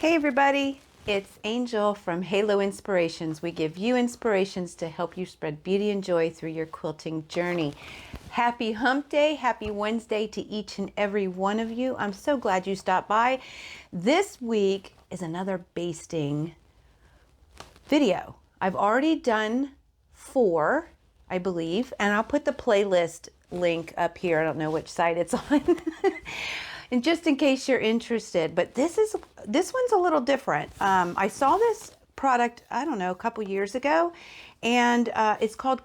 Hey everybody, it's Angel from Halo Inspirations. We give you inspirations to help you spread beauty and joy through your quilting journey. Happy Hump Day, happy Wednesday to each and every one of you. I'm so glad you stopped by. This week is another basting video. I've already done 4, I believe, and I'll put the playlist link up here. I don't know which side it's on. And just in case you're interested, but this one's a little different. I saw this product, I don't know, a couple years ago, and it's called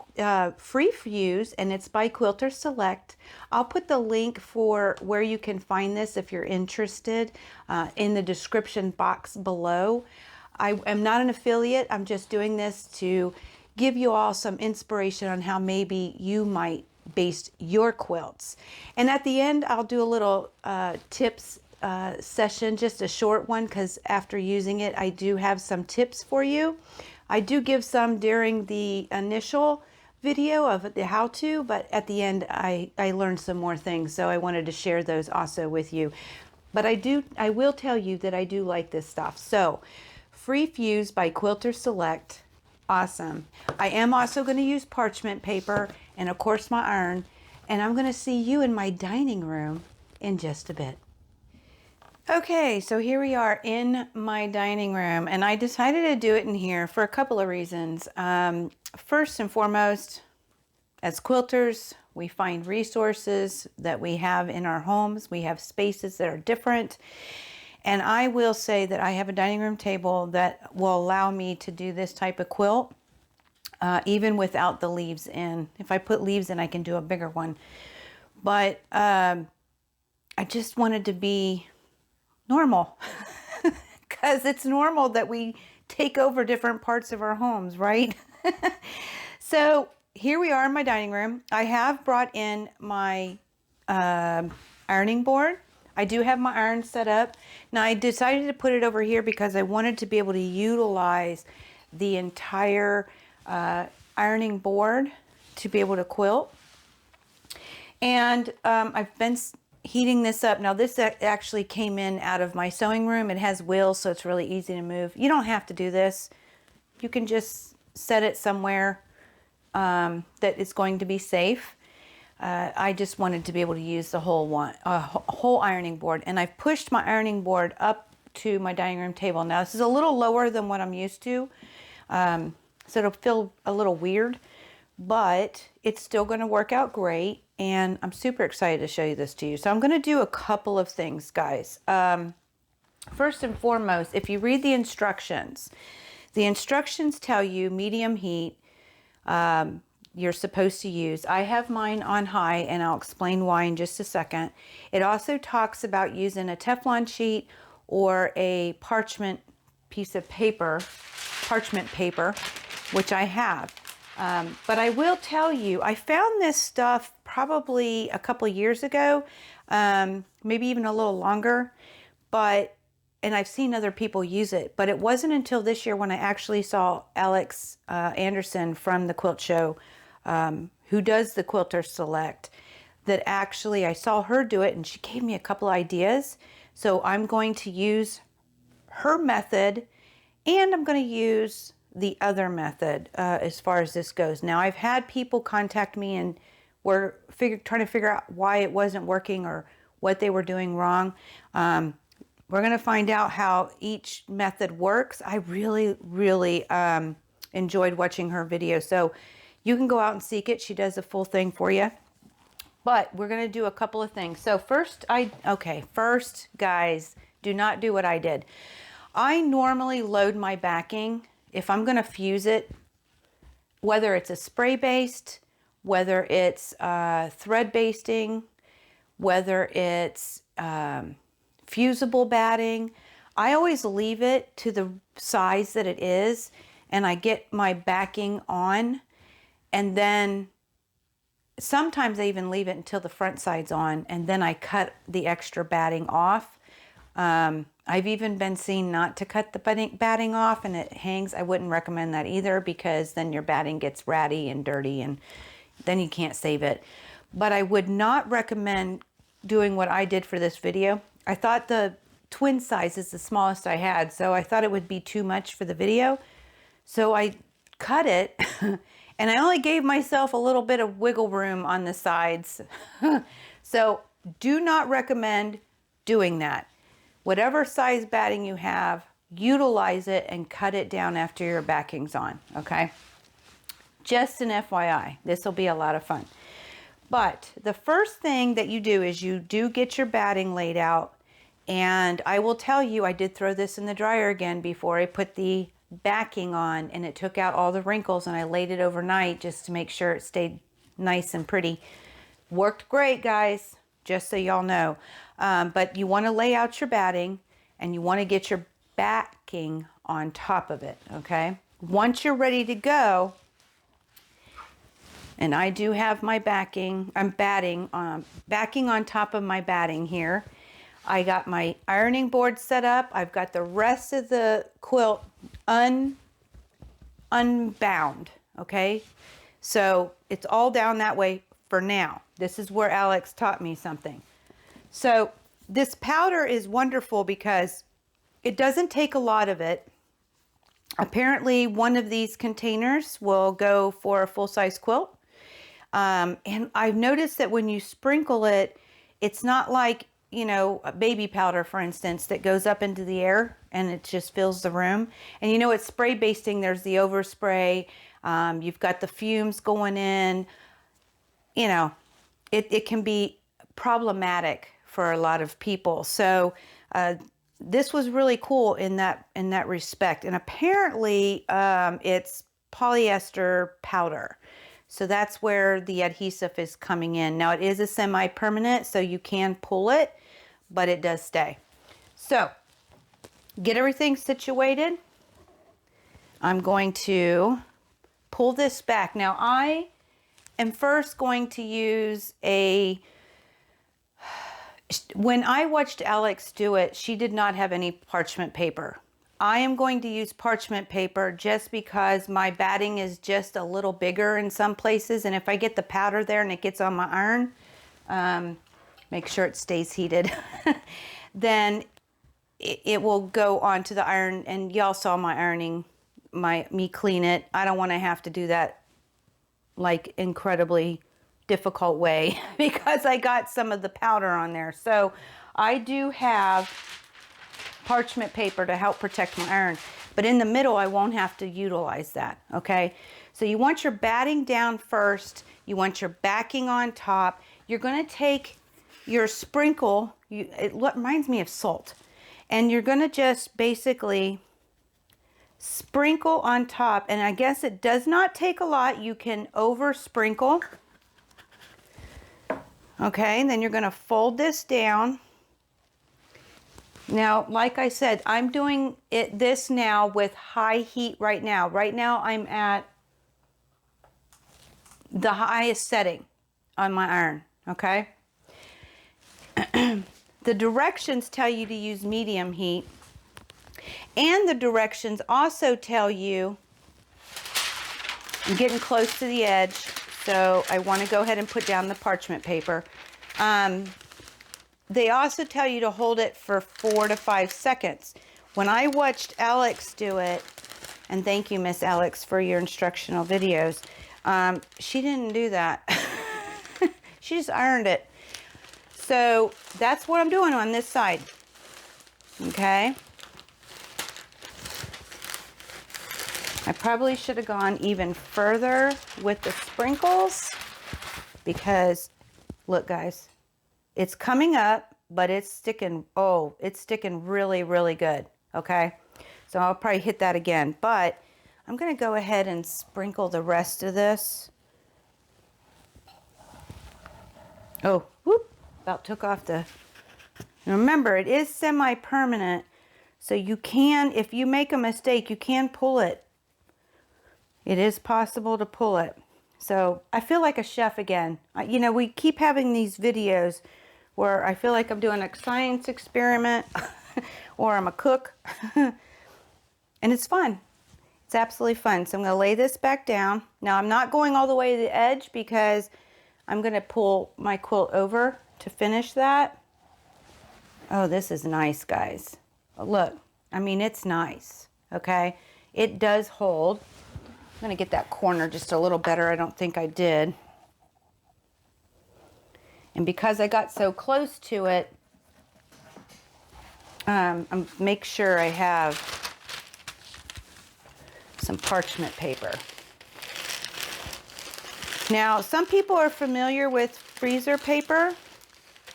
Free Fuse, and it's by Quilters Select. I'll put the link for where you can find this if you're interested in the description box below. I am not an affiliate. I'm just doing this to give you all some inspiration on how maybe you might baste your quilts. And at the end, I'll do a little tips session, just a short one, because after using it, I do have some tips for you. I do give some during the initial video of the how-to, but at the end, I learned some more things, so I wanted to share those also with you. But I will tell you that I do like this stuff. So, Free Fuse by Quilters Select. Awesome. I am also going to use parchment paper and of course my iron, and I'm going to see you in my dining room in just a bit. Okay, so here we are in my dining room, and I decided to do it in here for a couple of reasons. First and foremost, as quilters, we find resources that we have in our homes. We have spaces that are different. And I will say that I have a dining room table that will allow me to do this type of quilt, even without the leaves in. If I put leaves in, I can do a bigger one. But I just wanted to be normal, because it's normal that we take over different parts of our homes, right? So here we are in my dining room. I have brought in my ironing board. I do have my iron set up. Now I decided to put it over here because I wanted to be able to utilize the entire ironing board to be able to quilt. And I've been heating this up. Now this actually came in out of my sewing room. It has wheels, so it's really easy to move. You don't have to do this. You can just set it somewhere that is going to be safe. I just wanted to be able to use the whole ironing board, and I've pushed my ironing board up to my dining room table. Now this is a little lower than what I'm used to, so it'll feel a little weird, but it's still going to work out great, and I'm super excited to show you this to you. So I'm going to do a couple of things, guys. First and foremost, if you read the instructions tell you medium heat you're supposed to use. I have mine on high, and I'll explain why in just a second. It also talks about using a Teflon sheet or a parchment piece of paper, parchment paper, which I have. But I will tell you, I found this stuff probably a couple of years ago, maybe even a little longer, and I've seen other people use it, but it wasn't until this year when I actually saw Alex Anderson from the Quilt Show, who does the Quilters Select, that actually I saw her do it, and she gave me a couple ideas. So I'm going to use her method, and I'm going to use the other method as far as this goes. Now I've had people contact me and were trying to figure out why it wasn't working or what they were doing wrong. We're going to find out how each method works. I really, really enjoyed watching her video. So you can go out and seek it. She does the full thing for you. But we're going to do a couple of things. So first, guys, do not do what I did. I normally load my backing. If I'm going to fuse it, whether it's a spray baste, whether it's thread basting, whether it's fusible batting, I always leave it to the size that it is, and I get my backing on, and then sometimes I even leave it until the front side's on, and then I cut the extra batting off. I've even been seen not to cut the batting off and it hangs. I wouldn't recommend that either, because then your batting gets ratty and dirty and then you can't save it. But I would not recommend doing what I did for this video. I thought the twin size is the smallest I had, so I thought it would be too much for the video. So I cut it and I only gave myself a little bit of wiggle room on the sides. So do not recommend doing that. Whatever size batting you have, utilize it and cut it down after your backing's on, okay? Just an FYI, this will be a lot of fun. But the first thing that you do is you do get your batting laid out. And I will tell you, I did throw this in the dryer again before I put the backing on, and it took out all the wrinkles, and I laid it overnight just to make sure it stayed nice and pretty. Worked great, guys, just so y'all know. But you want to lay out your batting, and you want to get your backing on top of it, okay? Once you're ready to go, and I do have my backing, I'm backing on top of my batting here. I got my ironing board set up. I've got the rest of the quilt unbound, okay? So it's all down that way for now. This is where Alex taught me something. So this powder is wonderful because it doesn't take a lot of it. Apparently one of these containers will go for a full-size quilt. And I've noticed that when you sprinkle it, it's not like, you know, a baby powder, for instance, that goes up into the air and it just fills the room. And you know, it's spray basting. There's the overspray. You've got the fumes going in. You know, it can be problematic for a lot of people. So this was really cool in that respect. And apparently it's polyester powder. So that's where the adhesive is coming in. Now it is a semi-permanent, so you can pull it, but it does stay. So get everything situated. I'm going to pull this back. Now I am first going to use when I watched Alex do it, she did not have any parchment paper. I am going to use parchment paper just because my batting is just a little bigger in some places. And if I get the powder there and it gets on my iron, make sure it stays heated, then it will go onto the iron. And y'all saw my ironing, me clean it. I don't want to have to do that like incredibly difficult way because I got some of the powder on there. So I do have parchment paper to help protect my iron, but in the middle I won't have to utilize that, okay? So you want your batting down first, you want your backing on top. You're going to take your sprinkle, it reminds me of salt, and you're going to just basically sprinkle on top. And I guess it does not take a lot. You can over sprinkle, okay? And then you're going to fold this down. Now, like I said, I'm doing this now with high heat right now. Right now, I'm at the highest setting on my iron, okay? The directions tell you to use medium heat. And the directions also tell you, I'm getting close to the edge, so I want to go ahead and put down the parchment paper. They also tell you to hold it for 4 to 5 seconds. When I watched Alex do it, and thank you, Miss Alex, for your instructional videos, she didn't do that. She just ironed it. So that's what I'm doing on this side. Okay. I probably should have gone even further with the sprinkles because, look, guys. It's coming up, but it's sticking, oh, it's sticking really, really good, okay? So I'll probably hit that again, but I'm going to go ahead and sprinkle the rest of this. Oh, whoop, about took off the, remember, it is semi-permanent, so you can, if you make a mistake, you can pull it. It is possible to pull it. So I feel like a chef again. You know, we keep having these videos where I feel like I'm doing a science experiment or I'm a cook. And it's fun. It's absolutely fun. So I'm going to lay this back down. Now I'm not going all the way to the edge because I'm going to pull my quilt over to finish that. Oh, this is nice, guys. Look, I mean, it's nice, okay? It does hold. I'm gonna get that corner just a little better. I don't think I did. And because I got so close to it, make sure I have some parchment paper. Now, some people are familiar with freezer paper,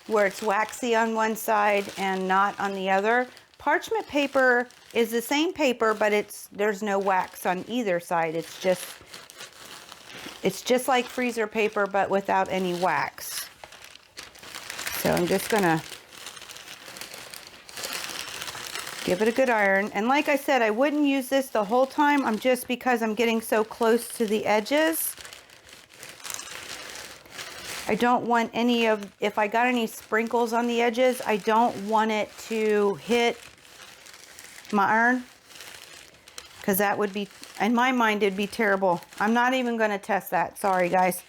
where it's waxy on one side and not on the other. Parchment paper is the same paper, but there's no wax on either side. It's just like freezer paper, but without any wax. So I'm just gonna give it a good iron. And like I said, I wouldn't use this the whole time. Because I'm getting so close to the edges. I don't want if I got any sprinkles on the edges, I don't want it to hit my iron, because that would be, in my mind, it'd be terrible. I'm not even going to test that. Sorry, guys.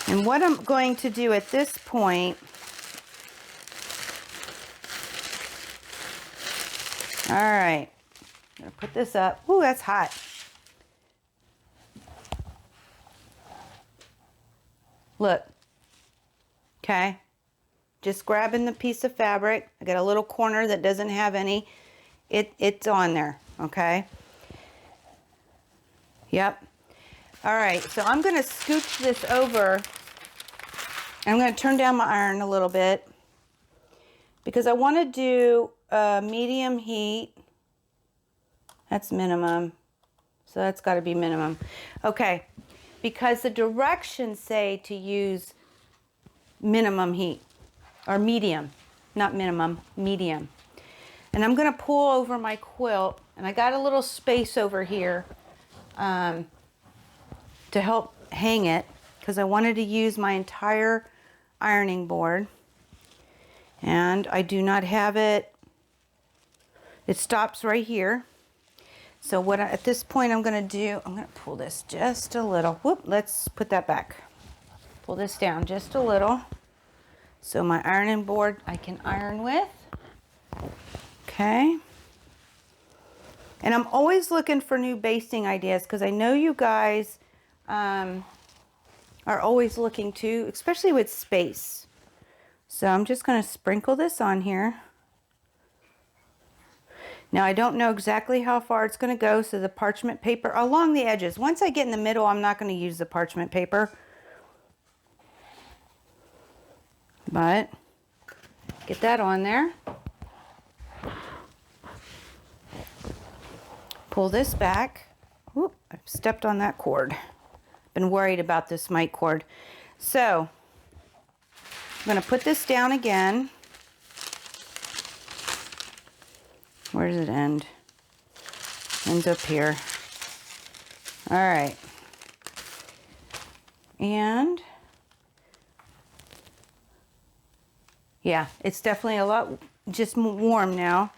And what I'm going to do at this point, all right, I'm going to put this up. Ooh, that's hot. Look, okay, just grabbing the piece of fabric. I got a little corner that doesn't have any. It's on there, okay? Yep. All right, so I'm going to scooch this over. I'm going to turn down my iron a little bit because I want to do medium heat. That's minimum, so that's got to be minimum. Okay. Because the directions say to use minimum heat, or medium, not minimum, medium. And I'm going to pull over my quilt, and I got a little space over here to help hang it, because I wanted to use my entire ironing board. And I do not have it. It stops right here. So at this point I'm going to do, I'm going to pull this just a little. Whoop, let's put that back. Pull this down just a little. So my ironing board I can iron with. Okay. And I'm always looking for new basting ideas, because I know you guys are always looking too, especially with space. So I'm just going to sprinkle this on here. Now, I don't know exactly how far it's going to go, so the parchment paper along the edges. Once I get in the middle, I'm not going to use the parchment paper. But get that on there. Pull this back. Whoop, I've stepped on that cord. Been worried about this mic cord. So I'm going to put this down again. Where does it end? Ends up here. All right. And yeah, it's definitely a lot just warm now.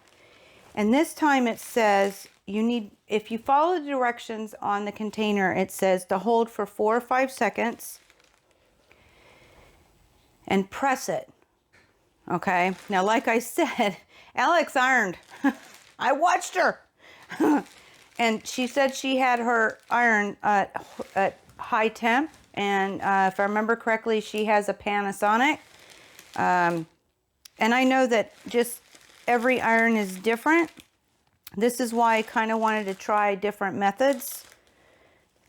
And this time it says you need, if you follow the directions on the container, it says to hold for 4 or 5 seconds and press it. Okay. Now, like I said, Alex ironed. I watched her. And she said she had her iron at high temp. And if I remember correctly, she has a Panasonic. And I know that just every iron is different. This is why I kind of wanted to try different methods.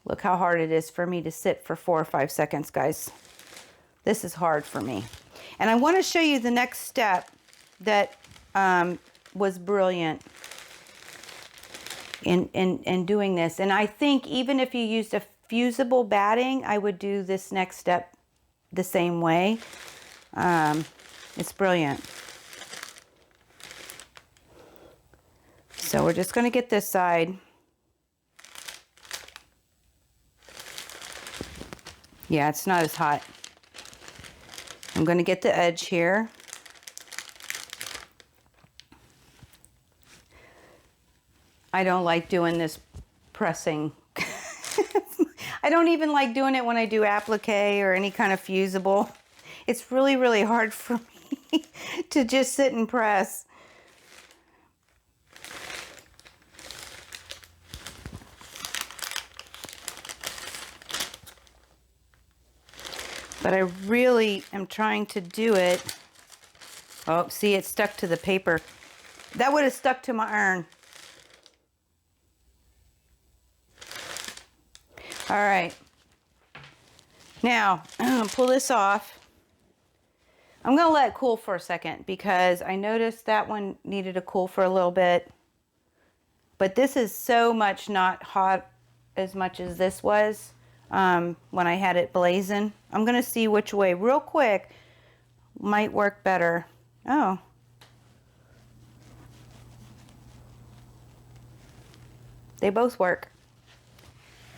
Look how hard it is for me to sit for 4 or 5 seconds, guys. This is hard for me. And I want to show you the next step that was brilliant in doing this. And I think even if you used a fusible batting, I would do this next step the same way. It's brilliant. So we're just going to get this side. Yeah, it's not as hot. I'm going to get the edge here. I don't like doing this pressing. I don't even like doing it when I do applique or any kind of fusible. It's really, really hard for me to just sit and press. But I really am trying to do it. Oh, see, it stuck to the paper. That would have stuck to my iron. All right. Now, I'm going to pull this off. I'm going to let it cool for a second because I noticed that one needed to cool for a little bit. But this is so much not hot as much as this was when I had it blazing. I'm going to see which way real quick might work better. Oh. They both work.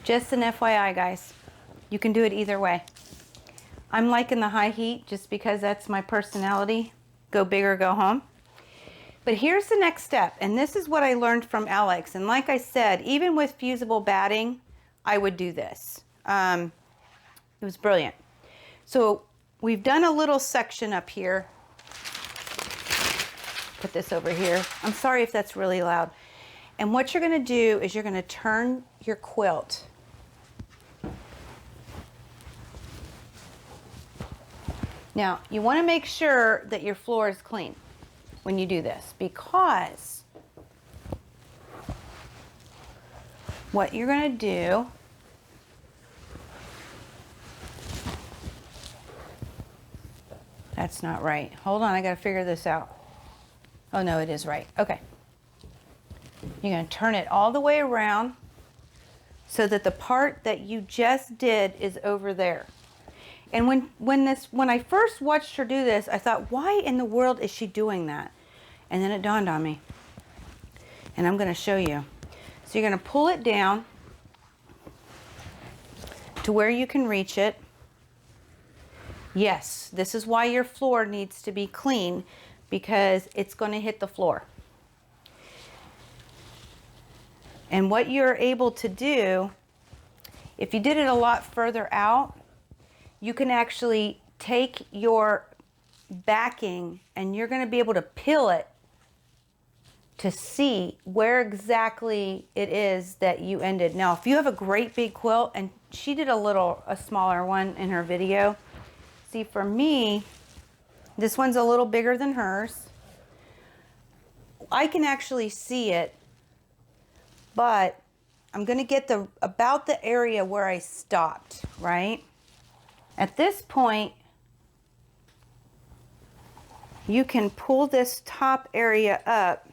Just an FYI, guys. You can do it either way. I'm liking the high heat just because that's my personality. Go big or go home. But here's the next step, and this is what I learned from Alex. And like I said, even with fusible batting, I would do this. It was brilliant. So we've done a little section up here. Put this over here. I'm sorry if that's really loud. And what you're going to do is you're going to turn your quilt. Now, you want to make sure that your floor is clean when you do this, because what you're going to do that's not right. Hold on, I got to figure this out. Oh no, it is right. Okay. You're going to turn it all the way around so that the part that you just did is over there. And when I first watched her do this, I thought, why in the world is she doing that? And then it dawned on me. And I'm going to show you. So you're going to pull it down to where you can reach it. Yes, this is why your floor needs to be clean, because it's going to hit the floor. And what you're able to do, if you did it a lot further out, you can actually take your backing and you're going to be able to peel it to see where exactly it is that you ended. Now, if you have a great big quilt, and she did a smaller one in her video. See, for me, this one's a little bigger than hers. I can actually see it, but I'm going to get about the area where I stopped, right? At this point, you can pull this top area up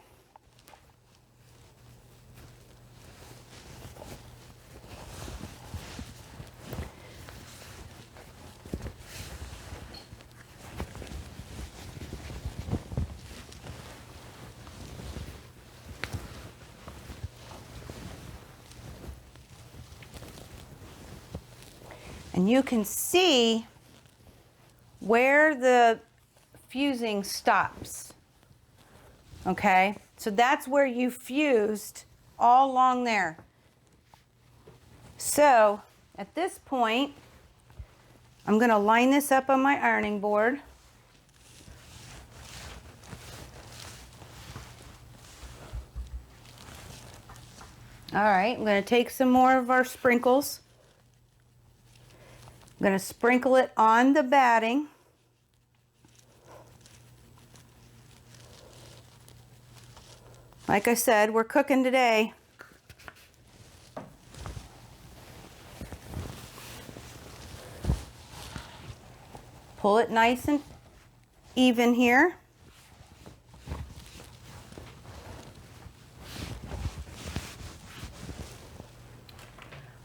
and you can see where the fusing stops. Okay, so that's where you fused all along there. So at this point, I'm going to line this up on my ironing board. All right, I'm going to take some more of our sprinkles. I'm going to sprinkle it on the batting. Like I said, we're cooking today. Pull it nice and even here.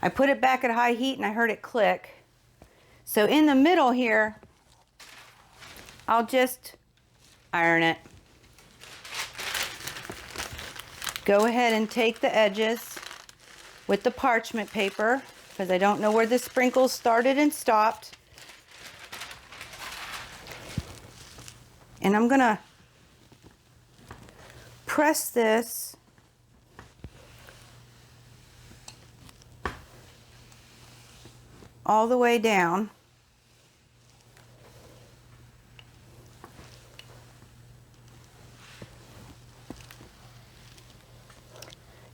I put it back at high heat and I heard it click. So in the middle here, I'll just iron it. Go ahead and take the edges with the parchment paper, because I don't know where the sprinkles started and stopped. And I'm going to press this all the way down.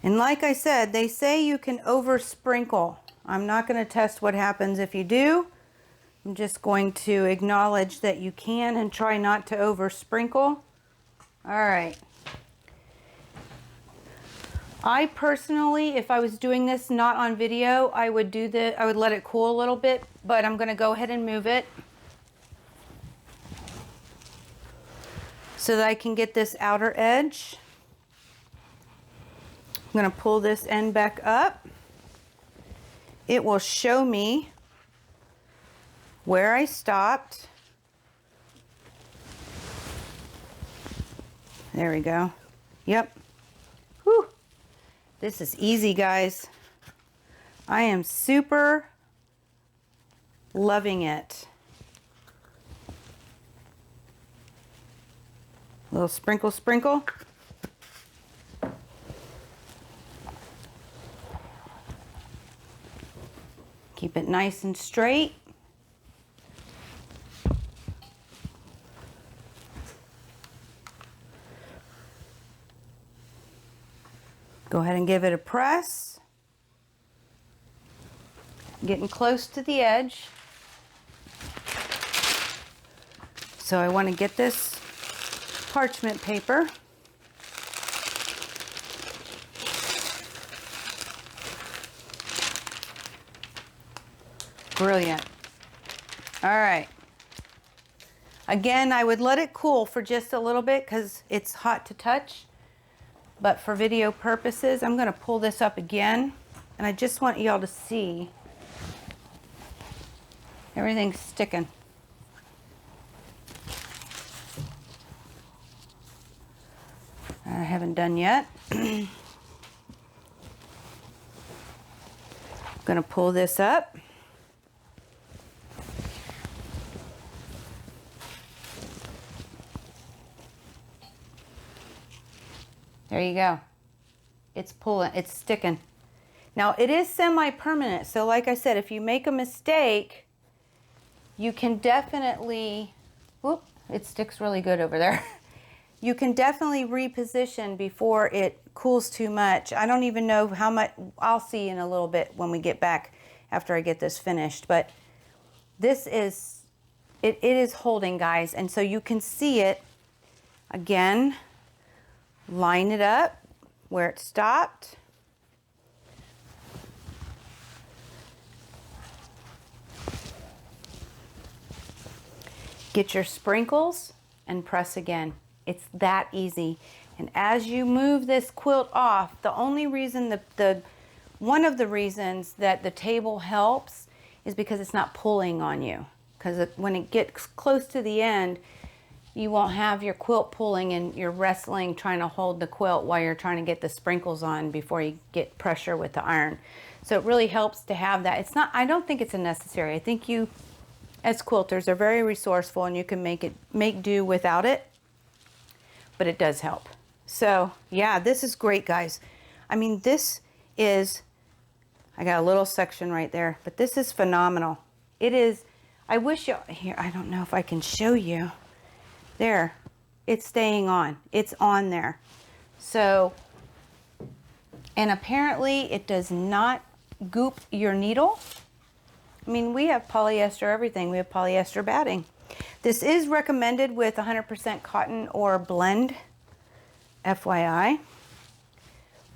And like I said, they say you can over sprinkle. I'm not going to test what happens if you do. I'm just going to acknowledge that you can and try not to over sprinkle. All right. I personally, if I was doing this not on video, I would let it cool a little bit, but I'm going to go ahead and move it so that I can get this outer edge. I'm going to pull this end back up. It will show me where I stopped. There we go. Yep. Whew. This is easy, guys. I am super loving it. A little sprinkle, sprinkle. Keep it nice and straight. Go ahead and give it a press. Getting close to the edge. So I want to get this parchment paper. Brilliant. All right. Again, I would let it cool for just a little bit because it's hot to touch. But for video purposes, I'm going to pull this up again. And I just want y'all to see everything's sticking. I haven't done yet. I'm going to pull this up. There you go. It's pulling, it's sticking. Now it is semi-permanent, so like I said, if you make a mistake, you can definitely, whoop, it sticks really good over there. You can definitely reposition before it cools too much. I don't even know how much, I'll see in a little bit when we get back after I get this finished, but this is, it is holding, guys, and so you can see it again. Line it up where it stopped. Get your sprinkles and press again. It's that easy. And as you move this quilt off, the only reason one of the reasons that the table helps is because it's not pulling on you. Because when it gets close to the end, you won't have your quilt pulling and you're wrestling trying to hold the quilt while you're trying to get the sprinkles on before you get pressure with the iron. So it really helps to have that. It's not, I don't think it's a necessary. I think you, as quilters, are very resourceful and you can make do without it, but it does help. So yeah, this is great, guys. I mean, this is, I got a little section right there, but this is phenomenal. It is, I wish you, here, I don't know if I can show you. There, it's staying on. It's on there. So, and apparently it does not goop your needle. I mean, we have polyester everything. We have polyester batting. This is recommended with 100% cotton or blend, FYI.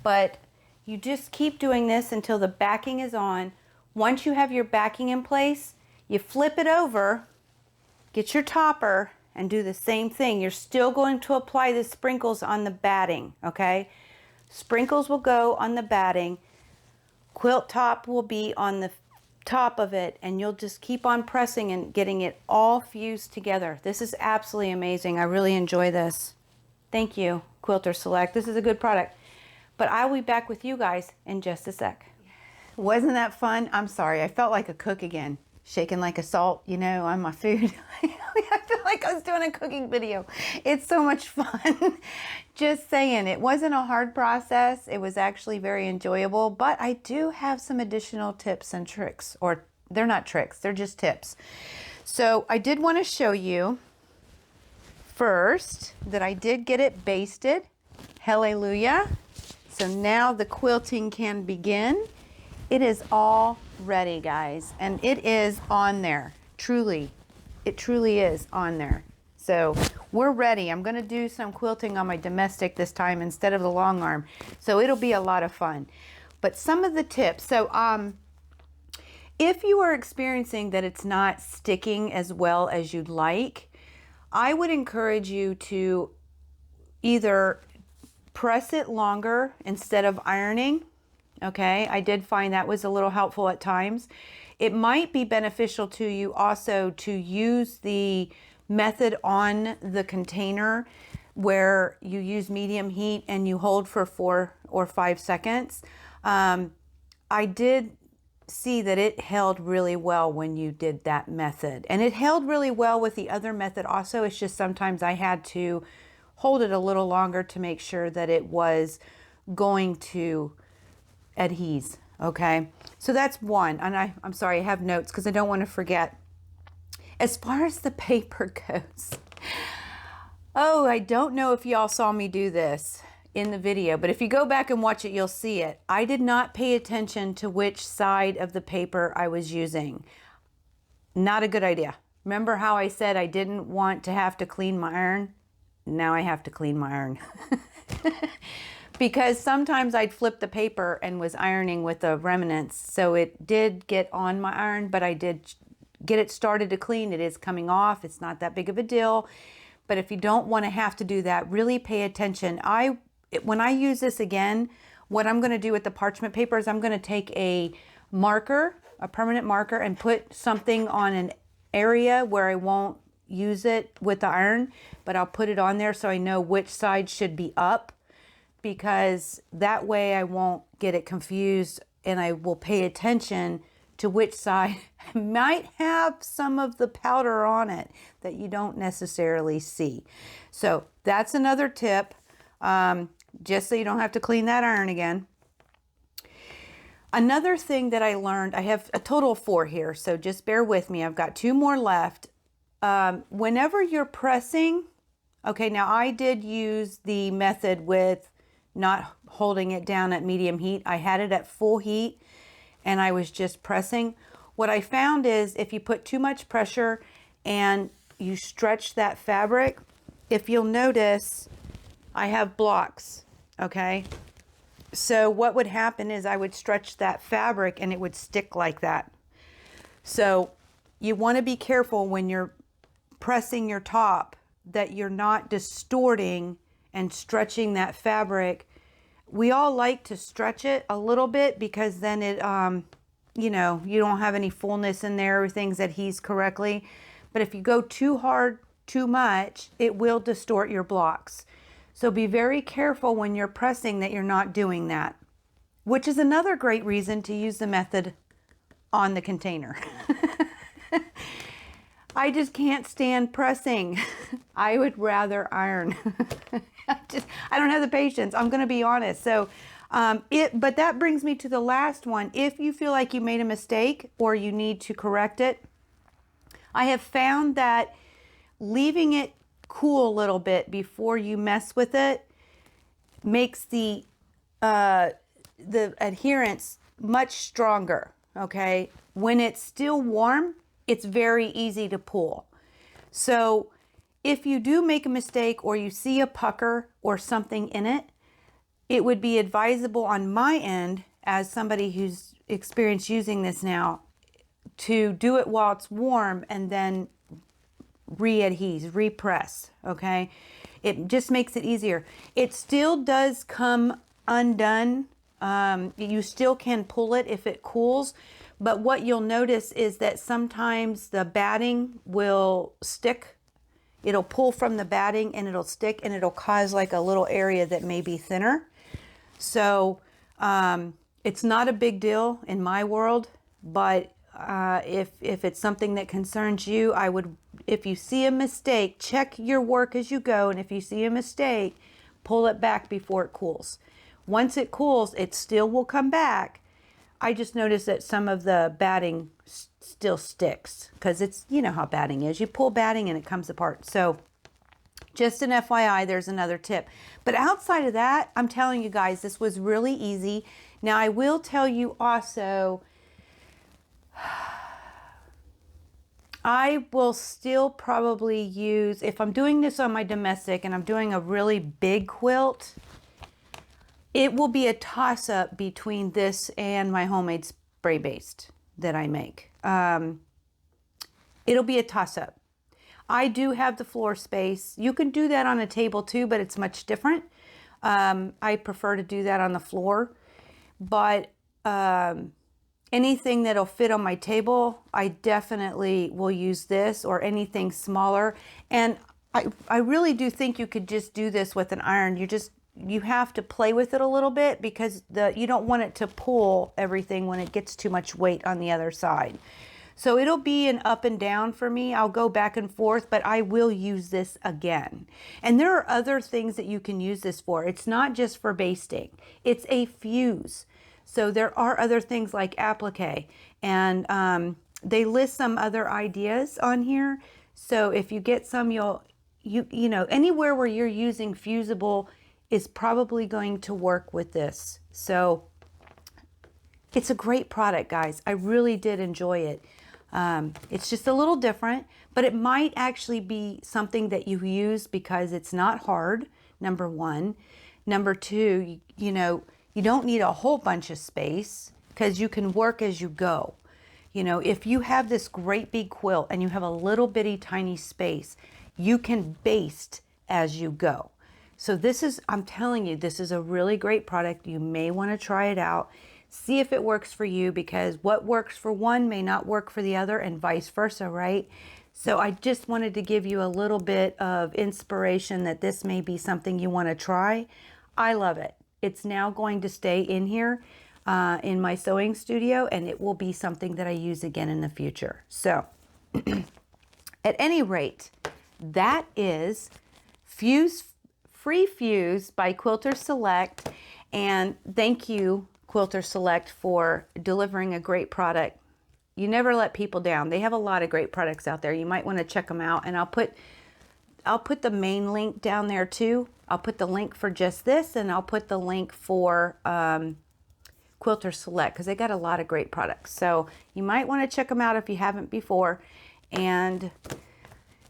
But you just keep doing this until the backing is on. Once you have your backing in place, you flip it over, get your topper, and do the same thing. You're still going to apply the sprinkles on the batting, okay? Sprinkles will go on the batting. Quilt top will be on the top of it, and you'll just keep on pressing and getting it all fused together. This is absolutely amazing. I really enjoy this. Thank you, Quilters Select. This is a good product. But I'll be back with you guys in just a sec. Wasn't that fun? I'm sorry. I felt like a cook again. Shaking like a salt, you know, on my food. I feel like I was doing a cooking video. It's so much fun. Just saying, it wasn't a hard process. It was actually very enjoyable, but I do have some additional tips and tricks, or they're not tricks, they're just tips. So I did want to show you first that I did get it basted. Hallelujah. So now the quilting can begin. It is all ready, guys, and it is on there. Truly, it truly is on there. So we're ready. I'm going to do some quilting on my domestic this time instead of the long arm. So it'll be a lot of fun. But some of the tips. So if you are experiencing that it's not sticking as well as you'd like, I would encourage you to either press it longer instead of ironing. Okay, I did find that was a little helpful at times. It might be beneficial to you also to use the method on the container where you use medium heat and you hold for 4 or 5 seconds. I did see that it held really well when you did that method, and it held really well with the other method also. It's just sometimes I had to hold it a little longer to make sure that it was going to adhese. Okay, so that's one. And I'm sorry, I have notes because I don't want to forget. As far as the paper goes, oh, I don't know if y'all saw me do this in the video, but if you go back and watch it, you'll see it. I did not pay attention to which side of the paper I was using. Not a good idea. Remember how I said I didn't want to have to clean my iron? Now I have to clean my iron. Because sometimes I'd flip the paper and was ironing with the remnants. So it did get on my iron, but I did get it started to clean. It is coming off. It's not that big of a deal. But if you don't want to have to do that, really pay attention. When I use this again, what I'm going to do with the parchment paper is I'm going to take a marker, a permanent marker, and put something on an area where I won't use it with the iron, but I'll put it on there so I know which side should be up, because that way I won't get it confused and I will pay attention to which side might have some of the powder on it that you don't necessarily see. So that's another tip, just so you don't have to clean that iron again. Another thing that I learned, I have a total of 4 here, so just bear with me. I've got 2 more left. Whenever you're pressing, okay, now I did use the method with not holding it down at medium heat. I had it at full heat and I was just pressing. What I found is if you put too much pressure and you stretch that fabric, if you'll notice, I have blocks, okay? So what would happen is I would stretch that fabric and it would stick like that. So you want to be careful when you're pressing your top that you're not distorting and stretching that fabric. We all like to stretch it a little bit because then it, you know, you don't have any fullness in there, everything's adhesed correctly. But if you go too hard, too much, it will distort your blocks. So be very careful when you're pressing that you're not doing that, which is another great reason to use the method on the container. I just can't stand pressing. I would rather iron. I don't have the patience. I'm going to be honest. So, but that brings me to the last one. If you feel like you made a mistake or you need to correct it, I have found that leaving it cool a little bit before you mess with it makes the adherence much stronger. Okay, when it's still warm, it's very easy to pull. So if you do make a mistake or you see a pucker or something in it, it would be advisable on my end as somebody who's experienced using this now to do it while it's warm and then re-adhese, repress, okay? It just makes it easier. It still does come undone. You still can pull it if it cools, but what you'll notice is that sometimes the batting will stick. It'll pull from the batting and it'll stick and it'll cause like a little area that may be thinner. So it's not a big deal in my world, but if it's something that concerns you, I would, if you see a mistake, check your work as you go, and if you see a mistake, pull it back before it cools. Once it cools, it still will come back, I just noticed that some of the batting still sticks because it's, you know how batting is. You pull batting and it comes apart. So just an FYI, there's another tip. But outside of that, I'm telling you guys, this was really easy. Now, I will tell you also, I will still probably use, if I'm doing this on my domestic and I'm doing a really big quilt, it will be a toss-up between this and my homemade spray baste that I make. It'll be a toss-up. I do have the floor space. You can do that on a table too, but it's much different. I prefer to do that on the floor. But anything that'll fit on my table, I definitely will use this, or anything smaller. And I really do think you could just do this with an iron. You have to play with it a little bit because you don't want it to pull everything when it gets too much weight on the other side. So it'll be an up and down for me. I'll go back and forth, but I will use this again. And there are other things that you can use this for. It's not just for basting. It's a fuse. So there are other things like applique, and they list some other ideas on here. So if you get some, you know, anywhere where you're using fusible is probably going to work with this. So it's a great product, guys. I really did enjoy it. It's just a little different, but it might actually be something that you use because it's not hard, number one. Number two, you know, you don't need a whole bunch of space because you can work as you go. You know, if you have this great big quilt and you have a little bitty tiny space, you can baste as you go. So this is, I'm telling you, this is a really great product. You may want to try it out. See if it works for you, because what works for one may not work for the other, and vice versa, right? So I just wanted to give you a little bit of inspiration that this may be something you want to try. I love it. It's now going to stay in here in my sewing studio, and it will be something that I use again in the future. So at any rate, that is Free Fuse by Quilters Select. And thank you, Quilters Select, for delivering a great product. You never let people down. They have a lot of great products out there. You might want to check them out, and I'll put the main link down there too. I'll put the link for just this, and I'll put the link for Quilters Select, because they got a lot of great products. So you might want to check them out if you haven't before. And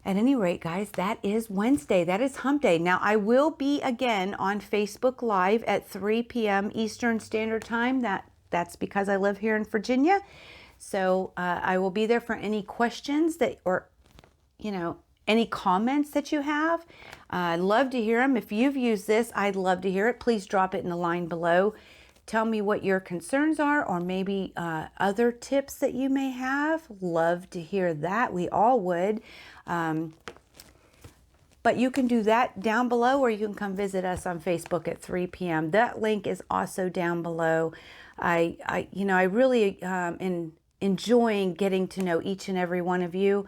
at any rate, guys, that is Wednesday. That is Hump Day. Now, I will be again on Facebook Live at 3 p.m. Eastern Standard Time. That's because I live here in Virginia. So I will be there for any questions or, you know, any comments that you have. I'd love to hear them. If you've used this, I'd love to hear it. Please drop it in the line below. Tell me what your concerns are, or maybe other tips that you may have. Love to hear that. We all would. But you can do that down below, or you can come visit us on Facebook at 3 p.m. That link is also down below. I really am enjoying getting to know each and every one of you.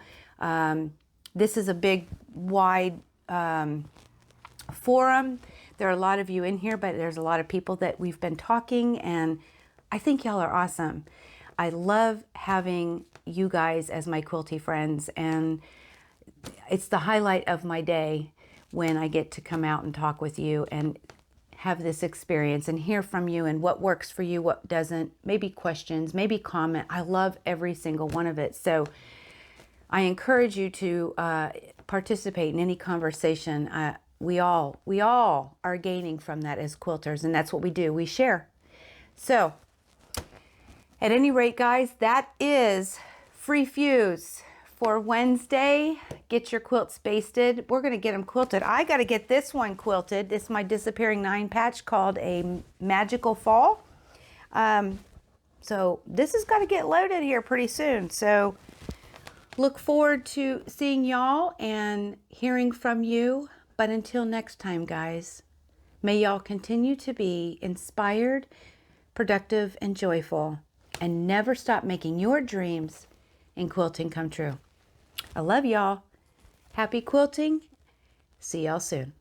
This is a big, wide forum. There are a lot of you in here, but there's a lot of people that we've been talking, and I think y'all are awesome. I love having you guys as my quilty friends, and it's the highlight of my day when I get to come out and talk with you and have this experience and hear from you and what works for you, what doesn't, maybe questions, maybe comment. I love every single one of it. So I encourage you to participate in any conversation. We all are gaining from that as quilters, and that's what we do. We share. So at any rate, guys, that is Free Fuse for Wednesday. Get your quilts basted. We're going to get them quilted. I got to get this one quilted. It's my Disappearing 9 patch called a Magical Fall. So this has got to get loaded here pretty soon. So look forward to seeing y'all and hearing from you. But until next time, guys, may y'all continue to be inspired, productive, and joyful, and never stop making your dreams in quilting come true. I love y'all. Happy quilting. See y'all soon.